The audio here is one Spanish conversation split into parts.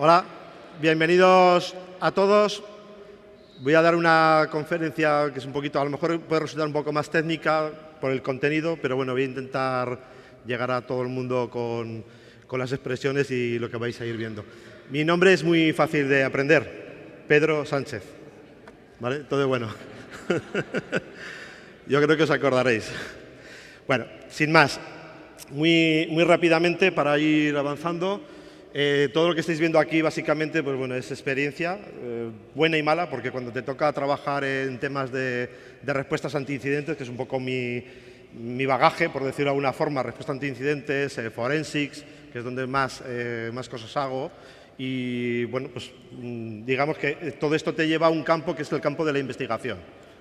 Hola, bienvenidos a todos. Voy a dar una conferencia que es un poquito, a lo mejor puede resultar un poco más técnica por el contenido, pero bueno, voy a intentar llegar a todo el mundo con las expresiones y lo que vais a ir viendo. Mi nombre es muy fácil de aprender, Pedro Sánchez, ¿vale? Todo bueno. Yo creo que os acordaréis. Bueno, sin más, muy rápidamente para ir avanzando. Todo lo que estáis viendo aquí básicamente pues bueno, es experiencia, buena y mala, porque cuando te toca trabajar en temas de respuestas ante incidentes, que es un poco mi bagaje, por decirlo de alguna forma, respuesta ante incidentes, forensics, que es donde más cosas hago, y bueno, pues digamos que todo esto te lleva a un campo que es el campo de la investigación,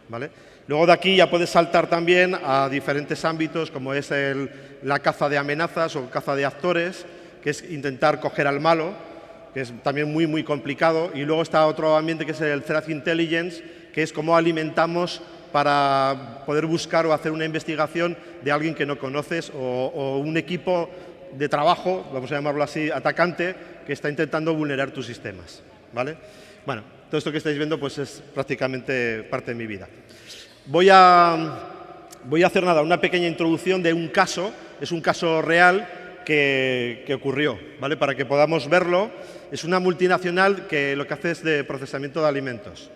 ¿vale? Luego de aquí ya puedes saltar también a diferentes ámbitos, como es la caza de amenazas o caza de actores, que es intentar coger al malo, que es también muy complicado. Y luego está otro ambiente que es el Threat Intelligence, que es cómo alimentamos para poder buscar o hacer una investigación de alguien que no conoces o un equipo de trabajo, vamos a llamarlo así, atacante, que está intentando vulnerar tus sistemas, ¿vale? Bueno, todo esto que estáis viendo pues es prácticamente parte de mi vida. Voy a hacer una pequeña introducción de un caso, es un caso real que ocurrió, ¿vale? Para que podamos verlo. Es una multinacional que lo que hace es de procesamiento de alimentos,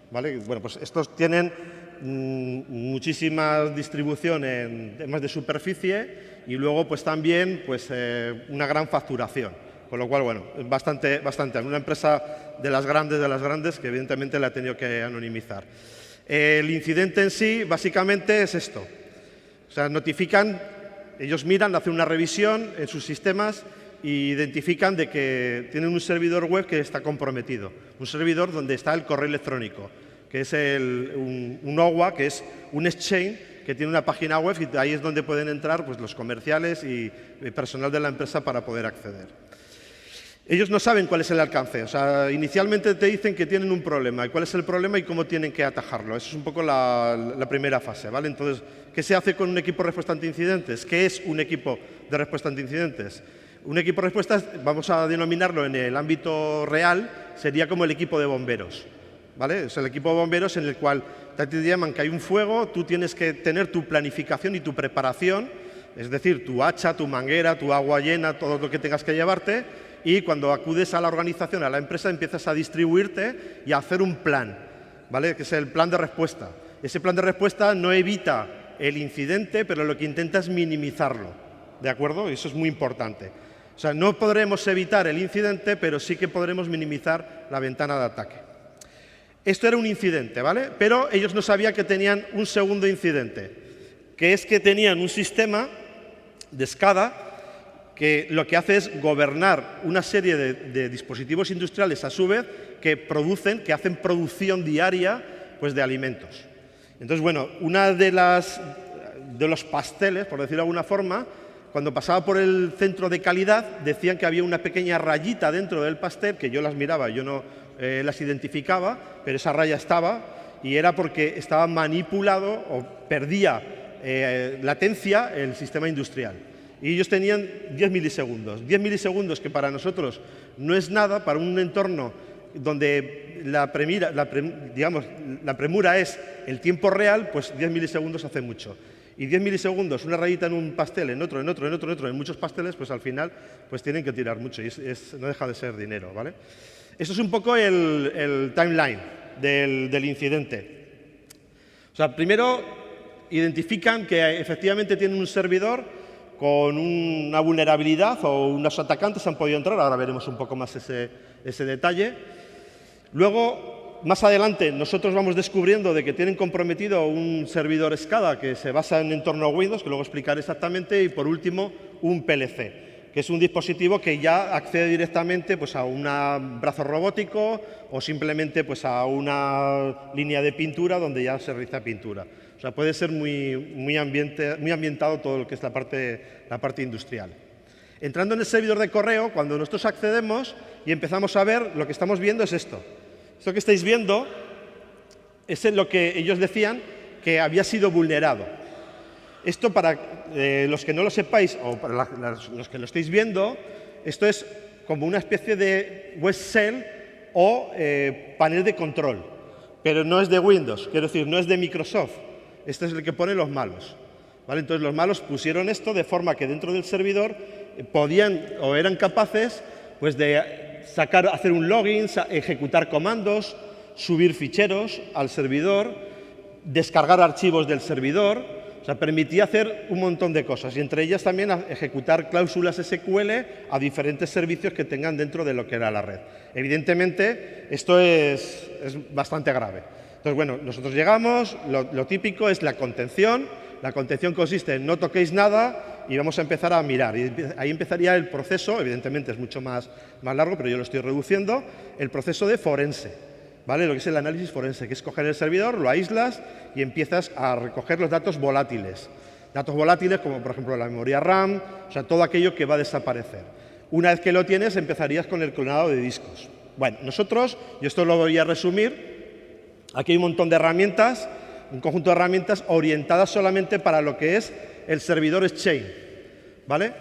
¿vale? Bueno, pues estos tienen muchísima distribución en temas de superficie y luego pues también pues, una gran facturación, con lo cual, bueno, bastante. Una empresa de las grandes que evidentemente la he tenido que anonimizar. El incidente en sí básicamente es esto, o sea, notifican. Ellos miran, hacen una revisión en sus sistemas e identifican de que tienen un servidor web que está comprometido. Un servidor donde está el correo electrónico, que es un OWA, que es un exchange que tiene una página web y ahí es donde pueden entrar pues, los comerciales y el personal de la empresa para poder acceder. Ellos no saben cuál es el alcance, o sea, inicialmente te dicen que tienen un problema, y cuál es el problema y cómo tienen que atajarlo. Esa es un poco la primera fase, ¿vale? Entonces, ¿qué se hace con un equipo de respuesta ante incidentes? ¿Qué es un equipo de respuesta ante incidentes? Un equipo de respuesta, vamos a denominarlo en el ámbito real, sería como el equipo de bomberos, ¿vale? Es el equipo de bomberos en el cual te llaman que hay un fuego, tú tienes que tener tu planificación y tu preparación, es decir, tu hacha, tu manguera, tu agua llena, todo lo que tengas que llevarte. Y cuando acudes a la organización, a la empresa, empiezas a distribuirte y a hacer un plan, ¿vale? Que es el plan de respuesta. Ese plan de respuesta no evita el incidente, pero lo que intenta es minimizarlo, ¿de acuerdo? Y eso es muy importante. O sea, no podremos evitar el incidente, pero sí que podremos minimizar la ventana de ataque. Esto era un incidente, ¿vale? Pero ellos no sabían que tenían un segundo incidente, que es que tenían un sistema de SCADA que lo que hace es gobernar una serie de dispositivos industriales a su vez que hacen producción diaria pues, de alimentos. Entonces, bueno, una de los pasteles, por decirlo de alguna forma, cuando pasaba por el centro de calidad, decían que había una pequeña rayita dentro del pastel, que yo las miraba, yo no las identificaba, pero esa raya estaba, y era porque estaba manipulado o perdía latencia el sistema industrial. Y ellos tenían 10 milisegundos. 10 milisegundos que para nosotros no es nada, para un entorno donde la premura es el tiempo real, pues 10 milisegundos hace mucho. Y 10 milisegundos, una rayita en un pastel, en otro, en muchos pasteles, pues al final pues tienen que tirar mucho y no deja de ser dinero, ¿vale? Esto es un poco el timeline del incidente. O sea, primero identifican que efectivamente tienen un servidor con una vulnerabilidad o unos atacantes han podido entrar, ahora veremos un poco más ese detalle. Luego, más adelante, nosotros vamos descubriendo de que tienen comprometido un servidor SCADA que se basa en entorno Windows, que luego explicaré exactamente, y por último, un PLC, que es un dispositivo que ya accede directamente pues, a un brazo robótico o simplemente pues, a una línea de pintura donde ya se realiza pintura. O sea, puede ser muy ambientado todo lo que es la parte industrial. Entrando en el servidor de correo, cuando nosotros accedemos y empezamos a ver, lo que estamos viendo es esto. Esto que estáis viendo es lo que ellos decían que había sido vulnerado. Esto, para los que no lo sepáis o para los que lo estéis viendo, esto es como una especie de web shell o panel de control, pero no es de Windows, quiero decir, no es de Microsoft. Este es el que ponen los malos, ¿vale? Entonces los malos pusieron esto de forma que dentro del servidor podían o eran capaces pues, de hacer un login, ejecutar comandos, subir ficheros al servidor, descargar archivos del servidor. O sea, permitía hacer un montón de cosas y entre ellas también ejecutar cláusulas SQL a diferentes servicios que tengan dentro de lo que era la red. Evidentemente, esto es bastante grave. Entonces, bueno, nosotros llegamos, lo típico es la contención. La contención consiste en no toquéis nada y vamos a empezar a mirar. Y ahí empezaría el proceso, evidentemente es mucho más largo, pero yo lo estoy reduciendo, el proceso de forense, ¿vale? Lo que es el análisis forense, que es coger el servidor, lo aíslas y empiezas a recoger los datos volátiles. Datos volátiles como, por ejemplo, la memoria RAM, o sea, todo aquello que va a desaparecer. Una vez que lo tienes, empezarías con el clonado de discos. Bueno, nosotros, yo esto lo voy a resumir, aquí hay un montón de herramientas, un conjunto de herramientas orientadas solamente para lo que es el servidor Exchange, ¿vale?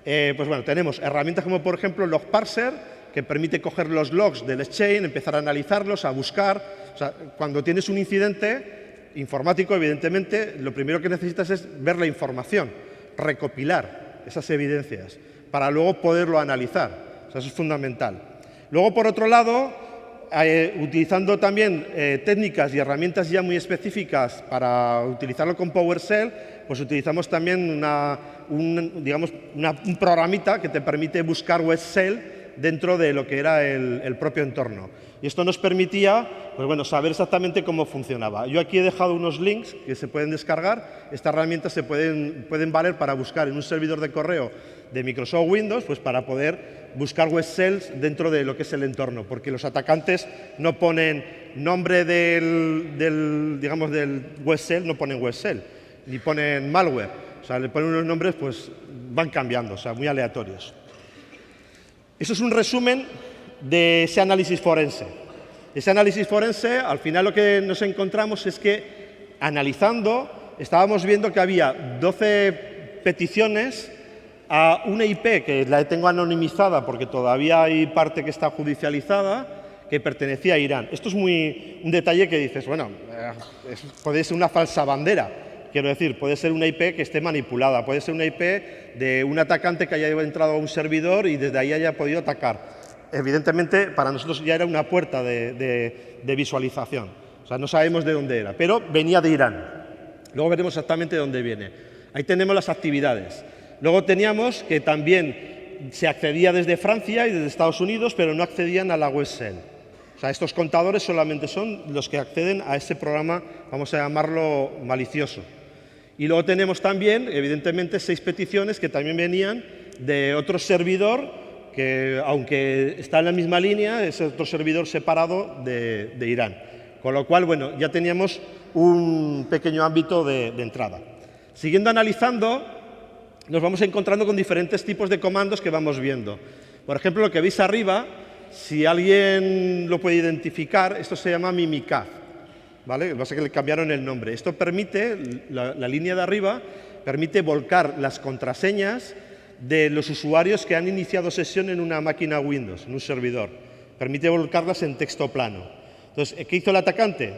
Pues bueno, tenemos herramientas como, por ejemplo, Logparser, que permite coger los logs del Exchange, empezar a analizarlos, a buscar. O sea, cuando tienes un incidente informático, evidentemente, lo primero que necesitas es ver la información, recopilar esas evidencias, para luego poderlo analizar. O sea, eso es fundamental. Luego, por otro lado, utilizando también técnicas y herramientas ya muy específicas para utilizarlo con PowerShell, pues utilizamos también un programita que te permite buscar web shell dentro de lo que era el propio entorno. Y esto nos permitía pues bueno, saber exactamente cómo funcionaba. Yo aquí he dejado unos links que se pueden descargar. Estas herramientas se pueden valer para buscar en un servidor de correo de Microsoft Windows, pues para poder buscar web shells dentro de lo que es el entorno, porque los atacantes no ponen nombre del web shell, no ponen web shell, ni ponen malware. O sea, le ponen unos nombres, pues van cambiando, o sea, muy aleatorios. Eso es un resumen de ese análisis forense. Ese análisis forense, al final lo que nos encontramos es que, analizando, estábamos viendo que había 12 peticiones a una IP, que la tengo anonimizada porque todavía hay parte que está judicializada, que pertenecía a Irán. Esto es un detalle que dices, bueno, puede ser una falsa bandera. Quiero decir, puede ser una IP que esté manipulada, puede ser una IP de un atacante que haya entrado a un servidor y desde ahí haya podido atacar. Evidentemente, para nosotros ya era una puerta de visualización. O sea, no sabemos de dónde era, pero venía de Irán. Luego veremos exactamente de dónde viene. Ahí tenemos las actividades. Luego teníamos que también se accedía desde Francia y desde Estados Unidos, pero no accedían a la web shell. O sea, estos contadores solamente son los que acceden a ese programa, vamos a llamarlo malicioso. Y luego tenemos también, evidentemente, 6 peticiones que también venían de otro servidor que, aunque está en la misma línea, es otro servidor separado de Irán. Con lo cual, bueno, ya teníamos un pequeño ámbito de entrada. Siguiendo analizando, nos vamos encontrando con diferentes tipos de comandos que vamos viendo. Por ejemplo, lo que veis arriba, si alguien lo puede identificar, esto se llama Mimikatz, ¿vale? Lo que pasa es que le cambiaron el nombre. Esto permite, la línea de arriba, permite volcar las contraseñas de los usuarios que han iniciado sesión en una máquina Windows, en un servidor. Permite volcarlas en texto plano. Entonces, ¿qué hizo el atacante?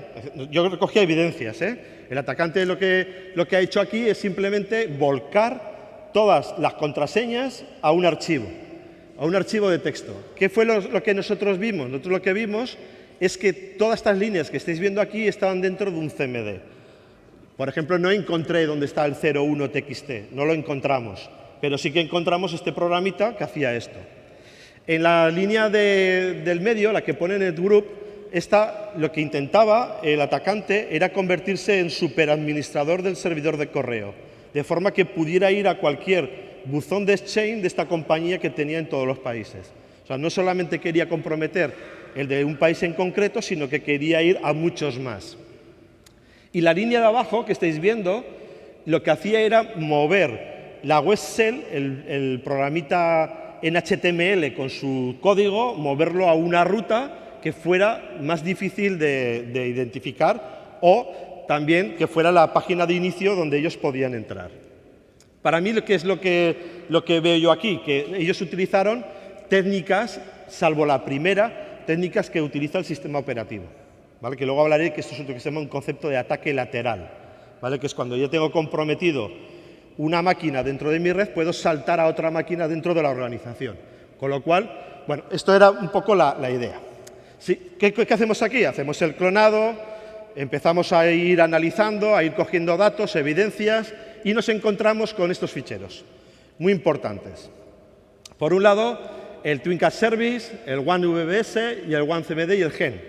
Yo recogía evidencias, ¿eh? El atacante lo que ha hecho aquí es simplemente volcar todas las contraseñas a un archivo de texto. ¿Qué fue lo que nosotros vimos? Nosotros lo que vimos es que todas estas líneas que estáis viendo aquí estaban dentro de un CMD. Por ejemplo, no encontré dónde está el 01TXT, no lo encontramos, pero sí que encontramos este programita que hacía esto. En la línea del medio, la que pone netgroup, lo que intentaba el atacante era convertirse en superadministrador del servidor de correo, de forma que pudiera ir a cualquier buzón de Exchange de esta compañía que tenía en todos los países. O sea, no solamente quería comprometer el de un país en concreto, sino que quería ir a muchos más. Y la línea de abajo que estáis viendo, lo que hacía era mover la web shell, el programita en HTML con su código, moverlo a una ruta que fuera más difícil de identificar o también que fuera la página de inicio donde ellos podían entrar. Para mí, ¿qué es lo que veo yo aquí? Que ellos utilizaron técnicas, salvo la primera, técnicas que utiliza el sistema operativo, ¿vale? Que luego hablaré que esto es lo que se llama un concepto de ataque lateral, ¿vale? Que es cuando yo tengo comprometido una máquina dentro de mi red, puedo saltar a otra máquina dentro de la organización. Con lo cual, bueno, esto era un poco la idea. Sí, ¿qué hacemos aquí? Hacemos el clonado, empezamos a ir analizando, a ir cogiendo datos, evidencias, y nos encontramos con estos ficheros, muy importantes. Por un lado, el TwinCAT Service, el OneVBS y el OneCMD y el GEN.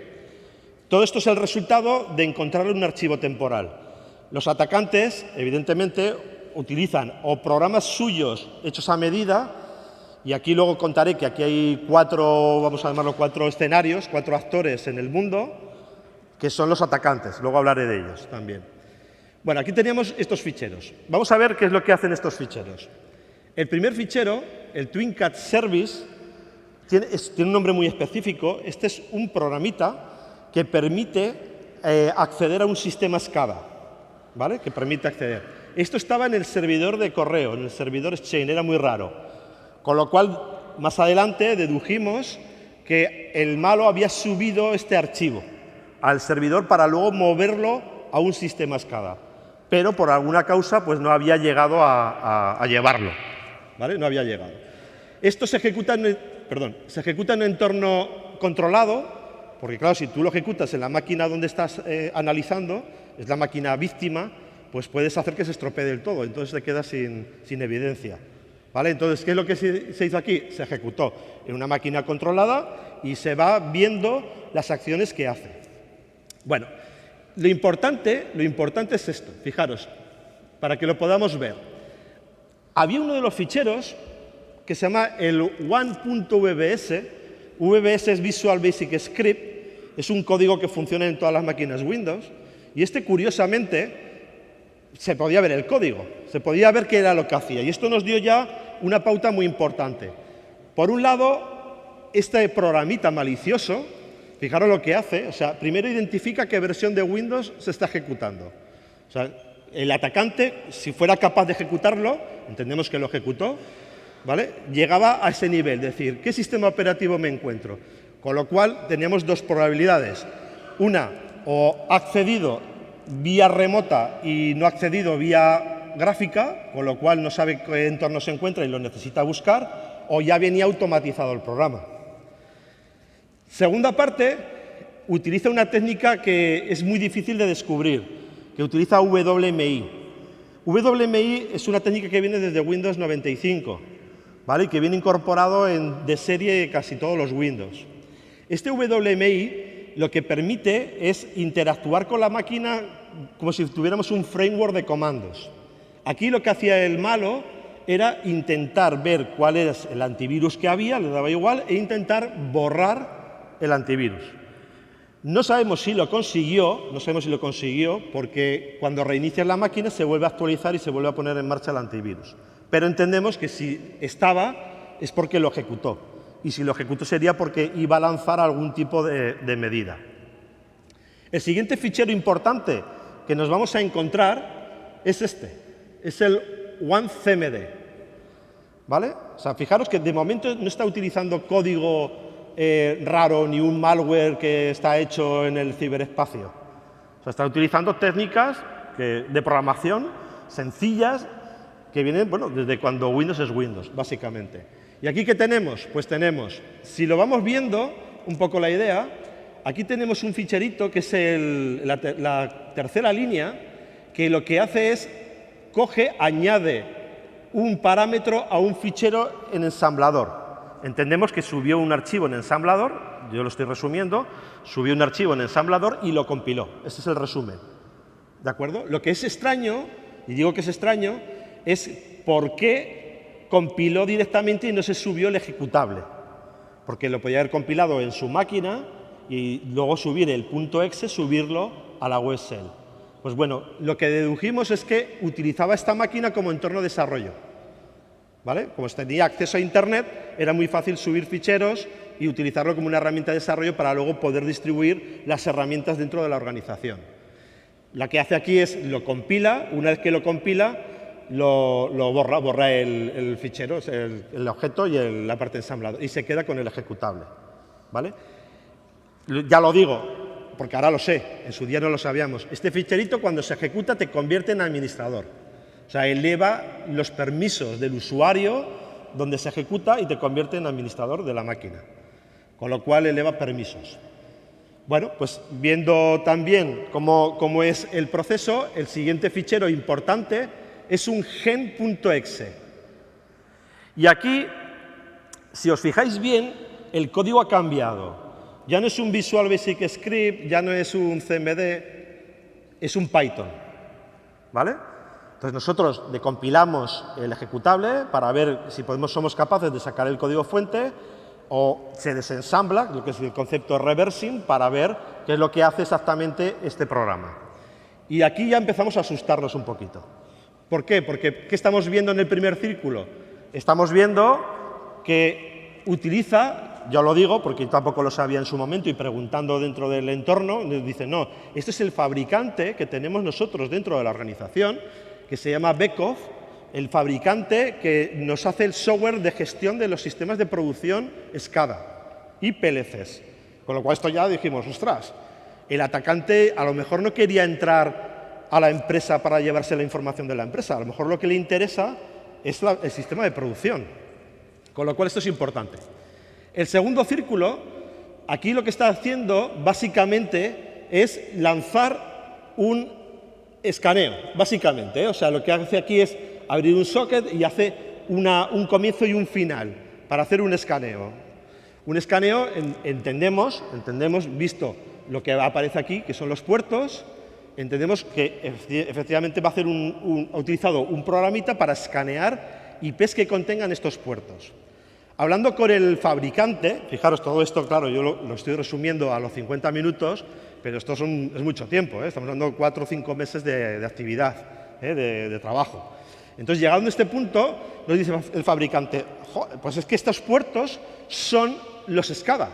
Todo esto es el resultado de encontrar un archivo temporal. Los atacantes, evidentemente, utilizan o programas suyos hechos a medida, y aquí luego contaré que aquí hay vamos a llamarlo 4 escenarios, 4 actores en el mundo, que son los atacantes. Luego hablaré de ellos también. Bueno, aquí teníamos estos ficheros. Vamos a ver qué es lo que hacen estos ficheros. El primer fichero, el TwinCAT Service, tiene un nombre muy específico. Este es un programita que permite acceder a un sistema SCADA, ¿vale? Que permite acceder. Esto estaba en el servidor de correo, en el servidor Exchange, era muy raro. Con lo cual, más adelante dedujimos que el malo había subido este archivo al servidor para luego moverlo a un sistema SCADA. Pero por alguna causa pues no había llegado a llevarlo, ¿vale? No había llegado. Esto se ejecuta en un entorno controlado, porque claro, si tú lo ejecutas en la máquina donde estás analizando, es la máquina víctima, pues puedes hacer que se estropee del todo, entonces te quedas sin evidencia, ¿vale? Entonces, ¿qué es lo que se hizo aquí? Se ejecutó en una máquina controlada y se va viendo las acciones que hace. Bueno, lo importante es esto, fijaros, para que lo podamos ver. Había uno de los ficheros que se llama el one.vbs. VBS es Visual Basic Script, es un código que funciona en todas las máquinas Windows, y este, curiosamente, se podía ver el código, se podía ver qué era lo que hacía, y esto nos dio ya una pauta muy importante. Por un lado, este programita malicioso, fijaros lo que hace, o sea, primero identifica qué versión de Windows se está ejecutando. O sea, el atacante, si fuera capaz de ejecutarlo, entendemos que lo ejecutó, ¿vale? Llegaba a ese nivel, es decir, ¿qué sistema operativo me encuentro? Con lo cual, teníamos dos probabilidades. Una, o ha accedido vía remota y no ha accedido vía gráfica, con lo cual no sabe qué entorno se encuentra y lo necesita buscar, o ya venía automatizado el programa. Segunda parte, utiliza una técnica que es muy difícil de descubrir, que utiliza WMI. WMI es una técnica que viene desde Windows 95, ¿vale? Y que viene incorporado de serie en casi todos los Windows. Este WMI lo que permite es interactuar con la máquina como si tuviéramos un framework de comandos. Aquí lo que hacía el malo era intentar ver cuál es el antivirus que había, le daba igual, e intentar borrar el antivirus. No sabemos si lo consiguió, porque cuando reinicias la máquina se vuelve a actualizar y se vuelve a poner en marcha el antivirus. Pero entendemos que si estaba es porque lo ejecutó. Y si lo ejecutó sería porque iba a lanzar algún tipo de medida. El siguiente fichero importante que nos vamos a encontrar es este, es el OneCMD, ¿vale? O sea, fijaros que de momento no está utilizando código raro ni un malware que está hecho en el ciberespacio. O sea, está utilizando técnicas de programación sencillas que vienen, bueno, desde cuando Windows es Windows, básicamente. ¿Y aquí qué tenemos? Pues tenemos, si lo vamos viendo, un poco la idea, aquí tenemos un ficherito que es la tercera línea, que lo que hace es, añade un parámetro a un fichero en ensamblador. Entendemos que subió un archivo en ensamblador, yo lo estoy resumiendo, subió un archivo en ensamblador y lo compiló. Ese es el resumen, ¿de acuerdo? Lo que es extraño, y digo que es extraño, es por qué compiló directamente y no se subió el ejecutable, porque lo podía haber compilado en su máquina y luego subir el .exe, subirlo a la web shell. Pues bueno, lo que dedujimos es que utilizaba esta máquina como entorno de desarrollo, ¿vale? Como tenía acceso a Internet, era muy fácil subir ficheros y utilizarlo como una herramienta de desarrollo para luego poder distribuir las herramientas dentro de la organización. La que hace aquí es lo compila, una vez que lo compila, lo borra el fichero, el objeto y la parte ensamblada, y se queda con el ejecutable, ¿vale? Ya lo digo, porque ahora lo sé, en su día no lo sabíamos. Este ficherito, cuando se ejecuta, te convierte en administrador. O sea, eleva los permisos del usuario donde se ejecuta y te convierte en administrador de la máquina. Con lo cual, eleva permisos. Bueno, pues viendo también cómo es el proceso, el siguiente fichero importante es un gen.exe. Y aquí, si os fijáis bien, el código ha cambiado. Ya no es un Visual Basic Script, ya no es un CMD, es un Python, ¿vale? Entonces nosotros decompilamos el ejecutable para ver si somos capaces de sacar el código fuente, o se desensambla, lo que es el concepto de reversing, para ver qué es lo que hace exactamente este programa. Y aquí ya empezamos a asustarnos un poquito. ¿Por qué? Porque ¿qué estamos viendo en el primer círculo? Estamos viendo que utiliza, yo lo digo porque tampoco lo sabía en su momento, y preguntando dentro del entorno, nos dicen, no, este es el fabricante que tenemos nosotros dentro de la organización, que se llama Beckhoff, el fabricante que nos hace el software de gestión de los sistemas de producción SCADA y PLCs. Con lo cual esto ya dijimos, ostras, el atacante a lo mejor no quería entrar a la empresa para llevarse la información de la empresa, a lo mejor lo que le interesa es el sistema de producción. Con lo cual esto es importante. El segundo círculo, aquí lo que está haciendo básicamente es lanzar un escaneo, básicamente, ¿eh? O sea, lo que hace aquí es abrir un socket y hace un comienzo y un final para hacer un escaneo. Un escaneo, entendemos, visto lo que aparece aquí, que son los puertos, entendemos que efectivamente va a hacer ha utilizado un programita para escanear IPs que contengan estos puertos. Hablando con el fabricante, fijaros, todo esto, claro, yo lo estoy resumiendo a los 50 minutos, pero esto es mucho tiempo, ¿eh? Estamos hablando de 4 o 5 meses de actividad, de trabajo. Entonces, llegando a este punto, nos dice el fabricante, pues es que estos puertos son los SCADA,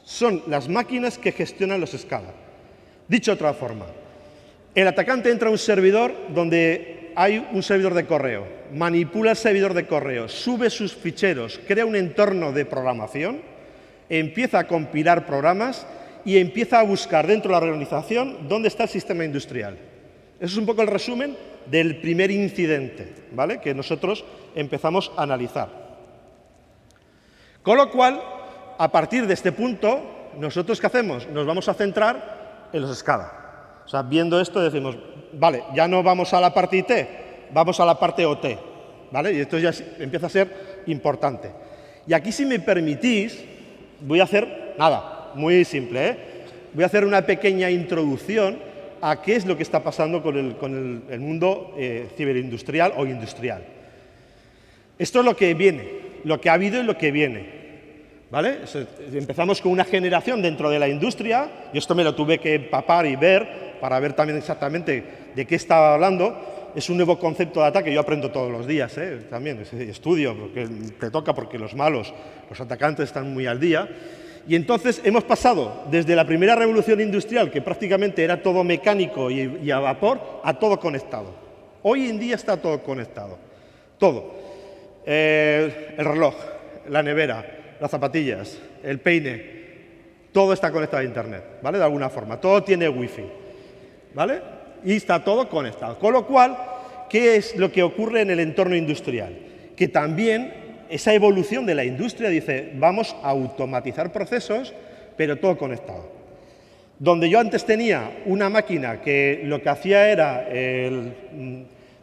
son las máquinas que gestionan los SCADA. Dicho de otra forma, el atacante entra a un servidor donde hay un servidor de correo, manipula el servidor de correo, sube sus ficheros, crea un entorno de programación, empieza a compilar programas y empieza a buscar dentro de la organización dónde está el sistema industrial. Eso es un poco el resumen del primer incidente, ¿vale?, que nosotros empezamos a analizar. Con lo cual, a partir de este punto, ¿nosotros qué hacemos? Nos vamos a centrar en los SCADA. O sea, viendo esto decimos, vale, ya no vamos a la parte IT, vamos a la parte OT, ¿vale? Y esto ya empieza a ser importante. Y aquí, si me permitís, voy a hacer, nada, muy simple, ¿eh? Voy a hacer una pequeña introducción a qué es lo que está pasando con el mundo ciberindustrial o industrial. Esto es lo que viene, lo que ha habido y lo que viene, ¿vale? Empezamos con una generación dentro de la industria, y esto me lo tuve que empapar y ver para ver también exactamente de qué estaba hablando. Es un nuevo concepto de ataque, yo aprendo todos los días, también estudio, porque te toca, porque los malos, los atacantes están muy al día. Y entonces hemos pasado desde la primera revolución industrial, que prácticamente era todo mecánico y a vapor, a todo conectado. Hoy en día está todo conectado, todo. El reloj, la nevera, las zapatillas, el peine, todo está conectado a Internet, ¿vale? De alguna forma, todo tiene wifi, ¿vale? Y está todo conectado. Con lo cual, ¿qué es lo que ocurre en el entorno industrial? Que también esa evolución de la industria dice, vamos a automatizar procesos, pero todo conectado. Donde yo antes tenía una máquina que lo que hacía era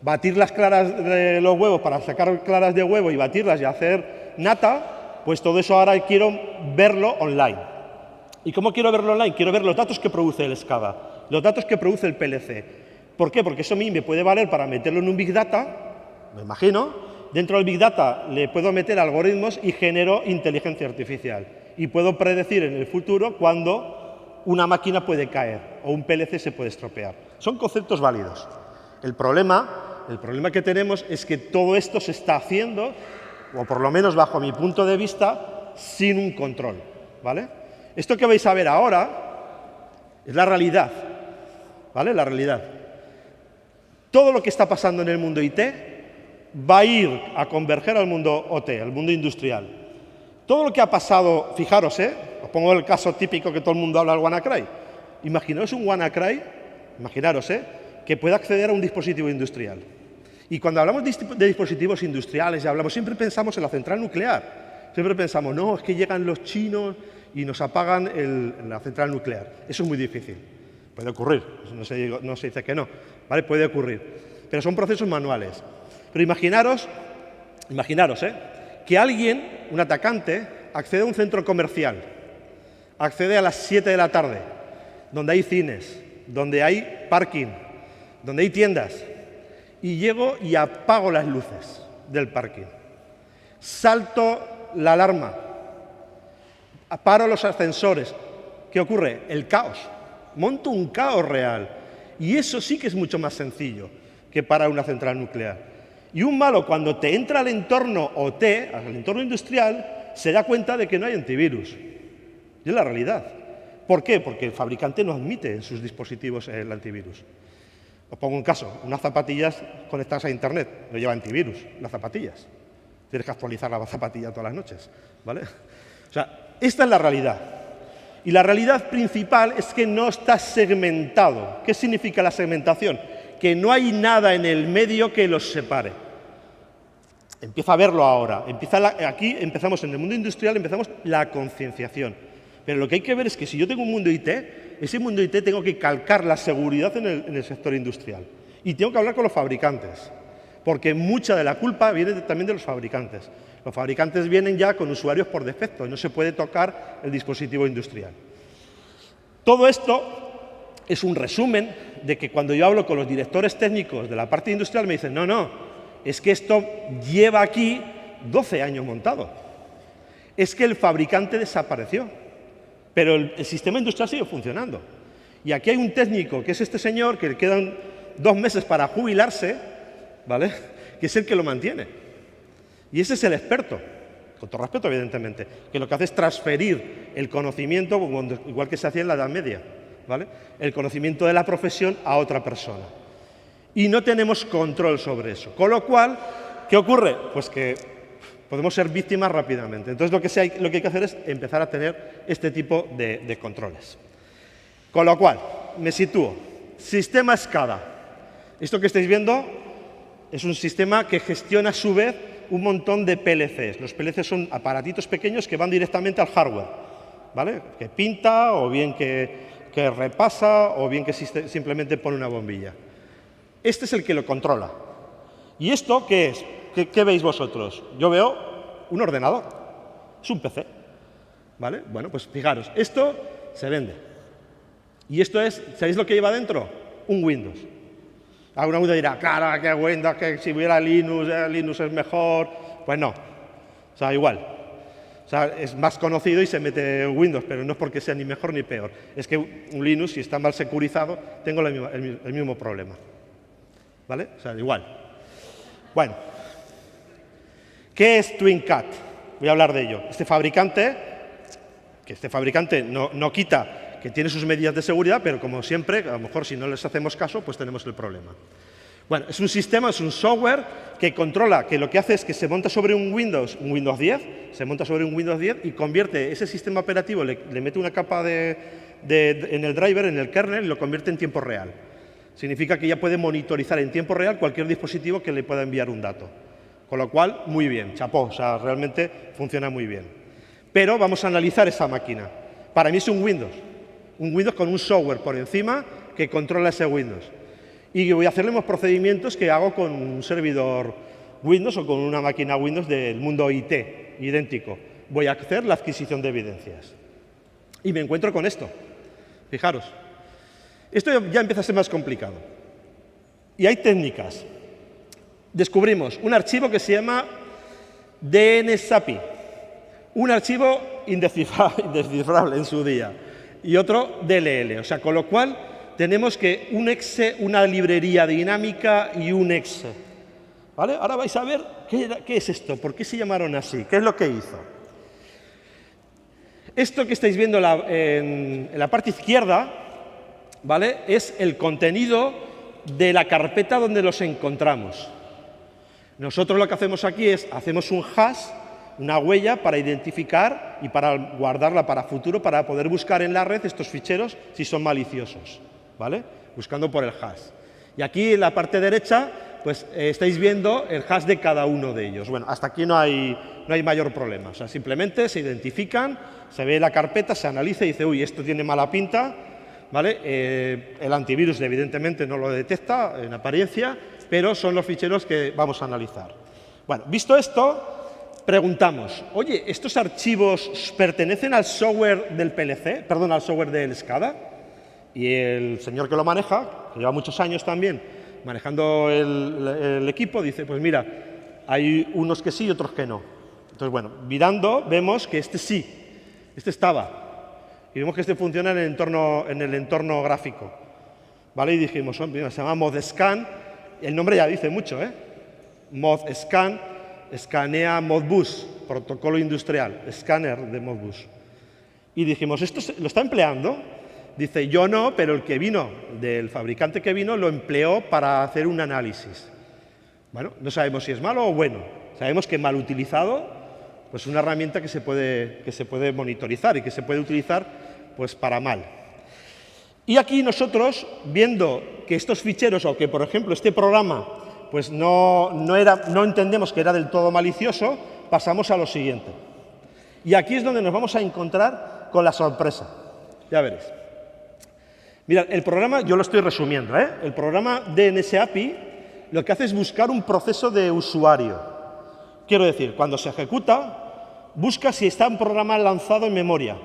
batir las claras de los huevos para sacar claras de huevo y batirlas y hacer nata, pues todo eso ahora quiero verlo online. ¿Y cómo quiero verlo online? Quiero ver los datos que produce el SCADA, los datos que produce el PLC. ¿Por qué? Porque eso a mí me puede valer para meterlo en un Big Data, me imagino. Dentro del Big Data le puedo meter algoritmos y genero inteligencia artificial. Y puedo predecir en el futuro cuándo una máquina puede caer o un PLC se puede estropear. Son conceptos válidos. El problema que tenemos es que todo esto se está haciendo, o por lo menos bajo mi punto de vista, sin un control, ¿vale? Esto que vais a ver ahora es la realidad, ¿vale? La realidad. todo lo que está pasando en el mundo IT va a ir a converger al mundo OT, al mundo industrial. Todo lo que ha pasado, fijaros, os pongo el caso típico que todo el mundo habla del WannaCry. Imaginaos un WannaCry, imaginaros, que pueda acceder a un dispositivo industrial. Y cuando hablamos de dispositivos industriales, siempre pensamos en la central nuclear. Siempre pensamos, no, es que llegan los chinos y nos apagan la central nuclear. Eso es muy difícil. Puede ocurrir, no se dice que no, ¿vale? Puede ocurrir. Pero son procesos manuales. Pero imaginaros, que alguien, un atacante, accede a un centro comercial, accede a las 7 de la tarde, donde hay cines, donde hay parking, donde hay tiendas, y llego y apago las luces del parking. Salto la alarma, paro los ascensores. ¿Qué ocurre? El caos. Monto un caos real. Y eso sí que es mucho más sencillo que parar una central nuclear. Y un malo, cuando te entra al entorno OT, al entorno industrial, se da cuenta de que no hay antivirus. Y es la realidad. ¿Por qué? Porque el fabricante no admite en sus dispositivos el antivirus. Os pongo un caso, unas zapatillas conectadas a Internet, no lleva antivirus, las zapatillas. Tienes que actualizar la zapatilla todas las noches, ¿vale? O sea, esta es la realidad. Y la realidad principal es que no está segmentado. ¿Qué significa la segmentación? Que no hay nada en el medio que los separe. Empieza a verlo ahora. Aquí empezamos, en el mundo industrial, empezamos la concienciación. Pero lo que hay que ver es que si yo tengo un mundo IT, ese mundo IT tengo que calcar la seguridad en el sector industrial. Y tengo que hablar con los fabricantes, porque mucha de la culpa viene también de los fabricantes. Los fabricantes vienen ya con usuarios por defecto y no se puede tocar el dispositivo industrial. Todo esto es un resumen de que cuando yo hablo con los directores técnicos de la parte industrial me dicen, no, es que esto lleva aquí 12 años montado. Es que el fabricante desapareció, pero el sistema industrial sigue funcionando. Y aquí hay un técnico, que es este señor, que le quedan 2 meses para jubilarse, ¿vale? Que es el que lo mantiene. Y ese es el experto, con todo respeto, evidentemente, que lo que hace es transferir el conocimiento, igual que se hacía en la Edad Media, ¿vale? El conocimiento de la profesión a otra persona. Y no tenemos control sobre eso. Con lo cual, ¿qué ocurre? Pues que podemos ser víctimas rápidamente. Entonces, lo que hay que hacer es empezar a tener este tipo de controles. Con lo cual, me sitúo. Sistema SCADA. Esto que estáis viendo es un sistema que gestiona a su vez un montón de PLCs. Los PLCs son aparatitos pequeños que van directamente al hardware, ¿vale? Que pinta, o bien que repasa, o bien que simplemente pone una bombilla. Este es el que lo controla. ¿Y esto qué es? ¿Qué veis vosotros? Yo veo un ordenador. Es un PC, ¿vale? Bueno, pues fijaros, esto se vende. Y esto es, ¿sabéis lo que lleva dentro? Un Windows. Alguno dirá, claro, que Windows, que si hubiera Linux, Linux es mejor. Pues no. O sea, igual. O sea, es más conocido y se mete Windows, pero no es porque sea ni mejor ni peor. Es que un Linux, si está mal securizado, tengo el mismo problema. ¿Vale? O sea, igual. Bueno. ¿Qué es TwinCAT? Voy a hablar de ello. Este fabricante no quita que tiene sus medidas de seguridad, pero como siempre, a lo mejor si no les hacemos caso, pues tenemos el problema. Bueno, es un sistema, es un software que controla, que lo que hace es que se monta sobre un Windows 10, se monta sobre un Windows 10 y convierte ese sistema operativo, le mete una capa en el driver, en el kernel, y lo convierte en tiempo real. Significa que ya puede monitorizar en tiempo real cualquier dispositivo que le pueda enviar un dato. Con lo cual, muy bien, chapó, o sea, realmente funciona muy bien. Pero vamos a analizar esa máquina. Para mí es un Windows con un software por encima que controla ese Windows. Y voy a hacerle unos procedimientos que hago con un servidor Windows o con una máquina Windows del mundo IT, idéntico. Voy a hacer la adquisición de evidencias. Y me encuentro con esto. Fijaros. Esto ya empieza a ser más complicado. Y hay técnicas. Descubrimos un archivo que se llama DNSAPI, un archivo indescifrable en su día, y otro DLL. O sea, con lo cual tenemos que un exe, una librería dinámica y un exe. ¿Vale? Ahora vais a ver qué es esto, por qué se llamaron así, qué es lo que hizo. Esto que estáis viendo en la parte izquierda, ¿vale? Es el contenido de la carpeta donde los encontramos. Nosotros lo que hacemos aquí es, hacemos un hash, una huella para identificar y para guardarla para futuro, para poder buscar en la red estos ficheros si son maliciosos, ¿vale? Buscando por el hash. Y aquí en la parte derecha, pues estáis viendo el hash de cada uno de ellos. Bueno, hasta aquí no hay mayor problema. O sea, simplemente se identifican, se ve la carpeta, se analiza y dice, uy, esto tiene mala pinta, ¿vale? El antivirus evidentemente no lo detecta en apariencia, pero son los ficheros que vamos a analizar. Bueno, visto esto, preguntamos, oye, ¿estos archivos pertenecen al software del PLC, perdón, al software del SCADA? Y el señor que lo maneja, que lleva muchos años también manejando el equipo, dice, pues mira, hay unos que sí y otros que no. Entonces, bueno, mirando, vemos que este sí, este estaba. Y vemos que este funciona en el entorno gráfico. ¿Vale? Y dijimos, mira, se llama ModScan, el nombre ya dice mucho, ¿eh? ModScan, escanea Modbus, protocolo industrial, escáner de Modbus. Y dijimos, ¿esto lo está empleando? Dice, yo no, pero el que vino, del fabricante que vino, lo empleó para hacer un análisis. Bueno, no sabemos si es malo o bueno. Sabemos que mal utilizado, pues una herramienta que se puede monitorizar y que se puede utilizar pues para mal. Y aquí nosotros, viendo que estos ficheros, o que por ejemplo este programa, pues no entendemos que era del todo malicioso, pasamos a lo siguiente. Y aquí es donde nos vamos a encontrar con la sorpresa. Ya veréis. Mirad, el programa, yo lo estoy resumiendo, ¿eh? El programa DNS-API lo que hace es buscar un proceso de usuario. Quiero decir, cuando se ejecuta, busca si está un programa lanzado en memoria.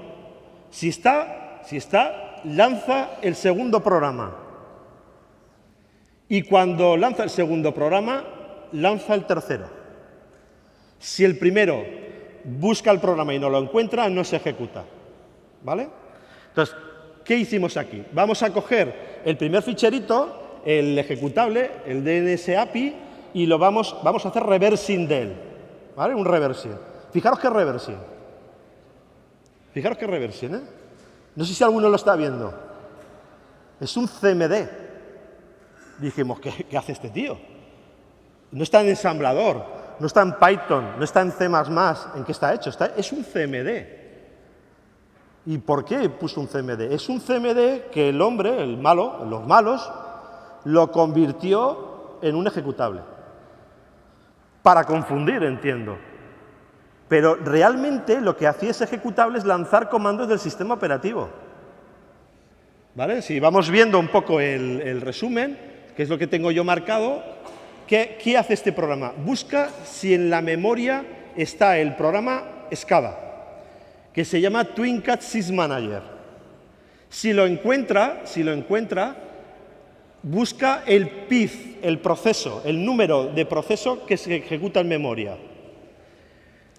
Si está, lanza el segundo programa. Y cuando lanza el segundo programa, lanza el tercero. Si el primero busca el programa y no lo encuentra, no se ejecuta. ¿Vale? Entonces, ¿qué hicimos aquí? Vamos a coger el primer ficherito, el ejecutable, el DNS-API, y lo vamos a hacer reversing de él. ¿Vale? Un reversing. Fijaros qué reversing. Fijaros qué reversing, ¿eh? No sé si alguno lo está viendo. Es un CMD. Dijimos, ¿qué hace este tío? No está en ensamblador, no está en Python, no está en C++. ¿En qué está hecho? Es un CMD. ¿Y por qué puso un CMD? Es un CMD que el hombre, los malos, lo convirtió en un ejecutable. Para confundir, entiendo. Pero realmente lo que hacía ese ejecutable es lanzar comandos del sistema operativo. ¿Vale? Si vamos viendo un poco el resumen, que es lo que tengo yo marcado, ¿qué hace este programa? Busca si en la memoria está el programa SCADA, que se llama TwinCAT SysManager. Si lo encuentra, busca el PID, el proceso, el número de proceso que se ejecuta en memoria.